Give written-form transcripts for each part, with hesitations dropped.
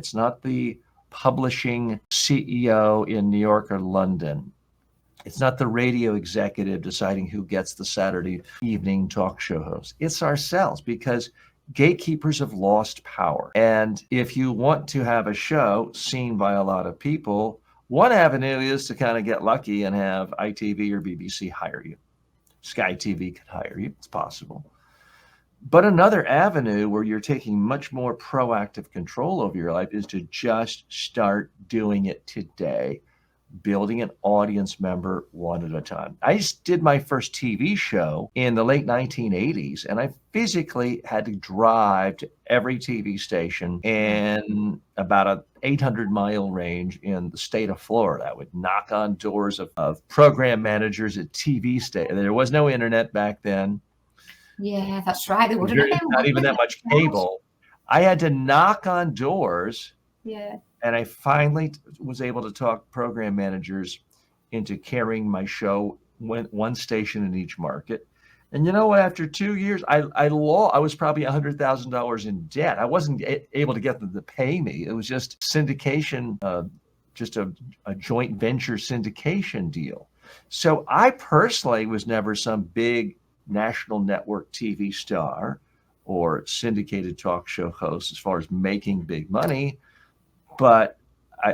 It's not the publishing CEO in New York or London. It's not the radio executive deciding who gets the Saturday evening talk show host. It's ourselves, because gatekeepers have lost power. And if you want to have a show seen by a lot of people, one avenue is to kind of get lucky and have ITV or BBC hire you. Sky TV could hire you. It's possible. But another avenue where you're taking much more proactive control over your life is to just start doing it today, building an audience member one at a time. I just did my first TV show in the late 1980s, and I physically had to drive to every TV station in about an 800-mile range in the state of Florida. I would knock on doors of program managers at TV stations. There was no internet back then. Yeah, that's right. There wouldn't have been. Not even that much cable. I had to knock on doors. Yeah. And I finally was able to talk program managers into carrying my show one station in each market. And you know what? After 2 years, I was probably $100,000 in debt. I wasn't able to get them to pay me. It was just syndication, just a joint venture syndication deal. So I personally was never some big national network TV star or syndicated talk show host as far as making big money. But I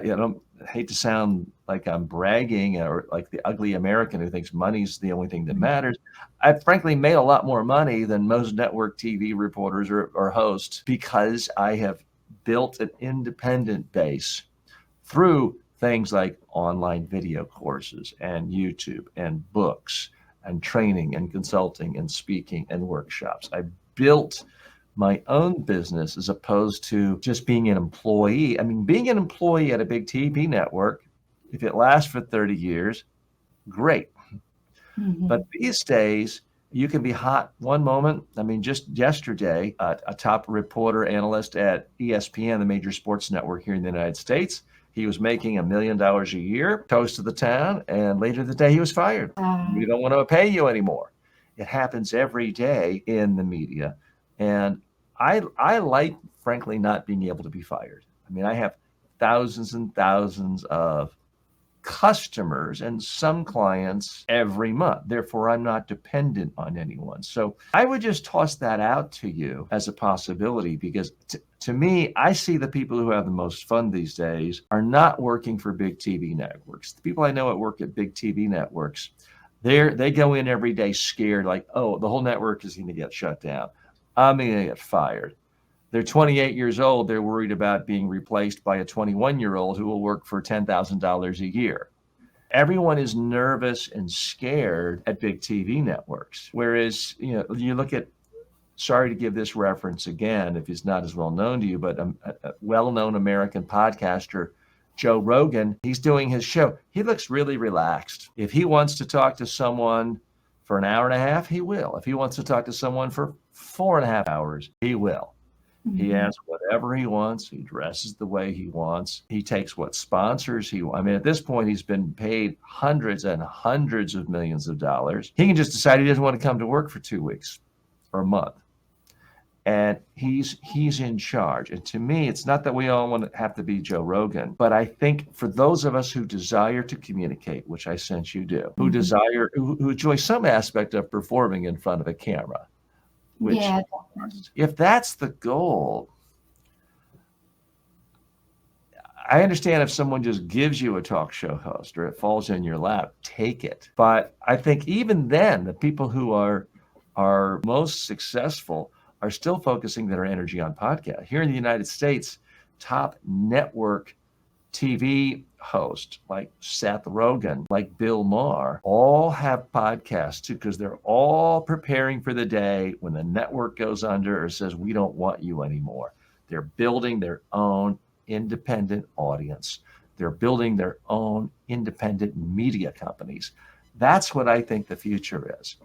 hate to sound like I'm bragging or like the ugly American who thinks money's the only thing that matters. I frankly made a lot more money than most network TV reporters or hosts, because I have built an independent base through things like online video courses and YouTube and books and training and consulting and speaking and workshops. I built my own business as opposed to just being an employee. I mean, being an employee at a big TV network, if it lasts for 30 years, great. Mm-hmm. But these days, you can be hot one moment. I mean, just yesterday, a top reporter analyst at ESPN, the major sports network here in the United States, he was making $1 million a year, toast of the town, and later the day he was fired. We don't want to pay you anymore. It happens every day in the media. And I like, frankly, not being able to be fired. I mean, I have thousands and thousands of customers and some clients every month. Therefore, I'm not dependent on anyone. So I would just toss that out to you as a possibility, because to me, I see the people who have the most fun these days are not working for big TV networks. The people I know at work at big TV networks, they go in every day scared, like, oh, the whole network is going to get shut down. I'm going to get fired. They're 28 years old. They're worried about being replaced by a 21-year-old who will work for $10,000 a year. Everyone is nervous and scared at big TV networks. Whereas, you look at, sorry to give this reference again, if it's not as well known to you, but a well-known American podcaster, Joe Rogan, he's doing his show. He looks really relaxed. If he wants to talk to someone for an hour and a half, he will. If he wants to talk to someone for 4.5 hours, he will. Mm-hmm. He asks whatever he wants. He dresses the way he wants. He takes what sponsors he wants. I mean, at this point, he's been paid hundreds and hundreds of millions of dollars. He can just decide he doesn't want to come to work for 2 weeks or a month. And he's in charge. And to me, it's not that we all want to have to be Joe Rogan, but I think for those of us who desire to communicate, which I sense you do, who enjoy some aspect of performing in front of a camera, which, if that's the goal, I understand if someone just gives you a talk show host or it falls in your lap, take it. But I think even then, the people who are most successful are still focusing their energy on podcast. Here in the United States, top network TV hosts like Seth Rogan, like Bill Maher, all have podcasts too, because they're all preparing for the day when the network goes under or says, we don't want you anymore. They're building their own independent audience. They're building their own independent media companies. That's what I think the future is.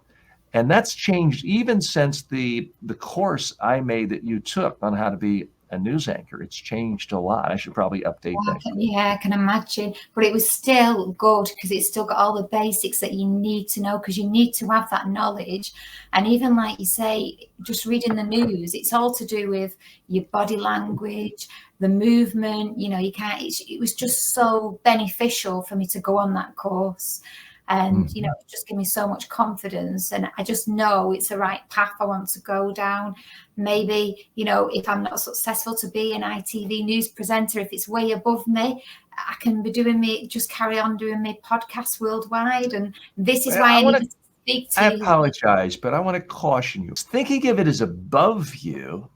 And that's changed even since the course I made that you took on how to be a news anchor. It's changed a lot. I should probably update that. Yeah, I can imagine. But it was still good because it's still got all the basics that you need to know, because you need to have that knowledge. And even like you say, just reading the news, it's all to do with your body language, the movement. You know, you can't. It was just so beneficial for me to go on that course. And, you know, it just gave me so much confidence. And I just know it's the right path I want to go down. Maybe, you know, if I'm not successful to be an ITV news presenter, if it's way above me, I can be just carry on doing my podcasts worldwide. And this is why I need to speak to I you. apologize, but I want to caution you. Thinking of it as above you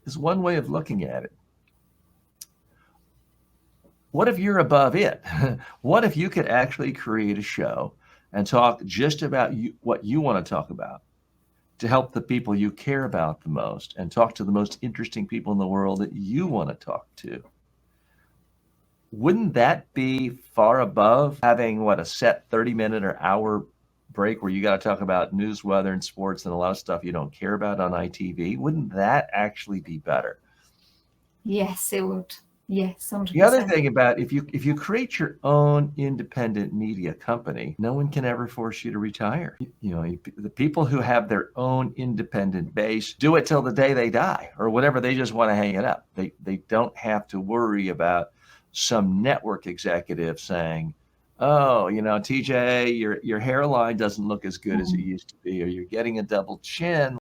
is one way of looking at it. What if you're above it? What if you could actually create a show and talk just about what you want to talk about to help the people you care about the most and talk to the most interesting people in the world that you want to talk to? Wouldn't that be far above having a set 30-minute or hour break where you got to talk about news, weather, and sports and a lot of stuff you don't care about on ITV? Wouldn't that actually be better? Yes, it would. Yes, 100%. The other thing about if you create your own independent media company, no one can ever force you to retire. You know, the people who have their own independent base do it till the day they die or whatever. They just want to hang it up. They don't have to worry about some network executive saying, "Oh, you know, TJ, your hairline doesn't look as good as it used to be, or you're getting a double chin."